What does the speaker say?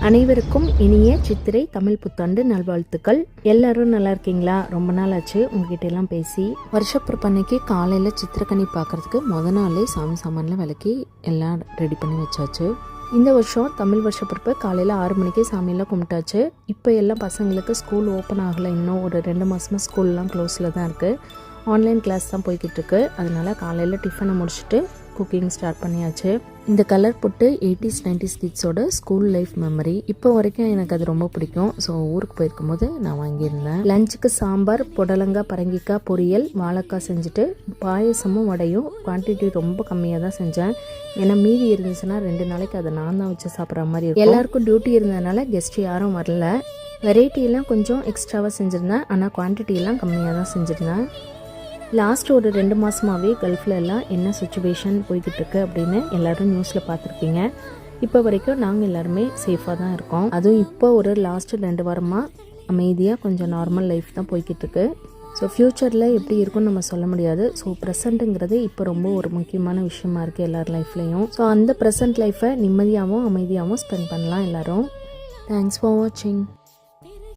அனைவருக்கும் இனிய சித்திரை தமிழ் புத்தாண்டு நல்வாழ்த்துக்கள். எல்லாரும் நல்லா இருக்கீங்களா? ரொம்ப நாள் ஆச்சு உங்ககிட்ட எல்லாம் பேசி. வருஷப்பிறப்பு அன்னைக்கு காலையில் சித்திரக்கனி பார்க்கறதுக்கு நாளே சாமி சாமான்லாம் விளக்கி எல்லாம் ரெடி பண்ணி வச்சாச்சு. இந்த வருஷம் தமிழ் வருஷப்பிறப்பு காலையில் 6 மணிக்கே சாமியெல்லாம் கும்பிட்டாச்சு. இப்போ எல்லாம் பசங்களுக்கு ஸ்கூல் ஓப்பன் ஆகலை, இன்னும் ஒரு 2 மாதமாக ஸ்கூல்லாம் க்ளோஸில் தான் இருக்குது. ஆன்லைன் கிளாஸ் தான் போய்கிட்டு இருக்கு. அதனால் காலையில் டிஃபனை முடிச்சுட்டு குக்கிங் ஸ்டார்ட் பண்ணியாச்சு. இந்த கலர் போட்டு 80s 90s கிட்ஸோட school life memory இப்போ வரைக்கும் எனக்கு அது ரொம்ப பிடிக்கும். ஸோ ஊருக்கு போயிருக்கும் போது நான் வாங்கியிருந்தேன். லஞ்சுக்கு சாம்பார், புடலங்காய், பரங்கிக்காய் பொரியல், வாழைக்காய் செஞ்சுட்டு பாயசமும் வடையும் குவான்டிட்டி ரொம்ப கம்மியாக தான் செஞ்சேன். ஏன்னா மீதி இருந்துச்சுன்னா 2 நாளைக்கு அதை நான் தான் வச்சு சாப்பிட்ற மாதிரி இருக்கும். எல்லாருக்கும் டியூட்டி இருந்ததுனால கெஸ்ட் யாரும் வரல. வெரைட்டியெல்லாம் கொஞ்சம் எக்ஸ்ட்ராவாக செஞ்சுருந்தேன், ஆனால் குவான்டிட்டியெல்லாம் கம்மியாக தான் செஞ்சுருந்தேன். லாஸ்ட் ஒரு 2 மாதமாகவே கல்ஃபில் எல்லாம் என்ன சுச்சுவேஷன் போய்கிட்டு இருக்கு அப்படின்னு எல்லாரும் நியூஸில் பார்த்துருப்பீங்க. இப்போ வரைக்கும் நாங்கள் எல்லாருமே சேஃபாக தான் இருக்கோம். அதுவும் இப்போ ஒரு லாஸ்ட்டு 2 வாரமாக அமைதியாக கொஞ்சம் நார்மல் லைஃப் தான் போய்கிட்டு இருக்கு. ஸோ ஃப்யூச்சரில் எப்படி இருக்குன்னு நம்ம சொல்ல முடியாது. ஸோ ப்ரெசண்ட்டுங்கிறது இப்போ ரொம்ப ஒரு முக்கியமான விஷயமா இருக்குது எல்லார் லைஃப்லேயும். ஸோ அந்த ப்ரெசன்ட் லைஃப்பை நிம்மதியாகவும் அமைதியாகவும் ஸ்பெண்ட் பண்ணலாம் எல்லோரும். தேங்க்ஸ் ஃபார் வாட்சிங்.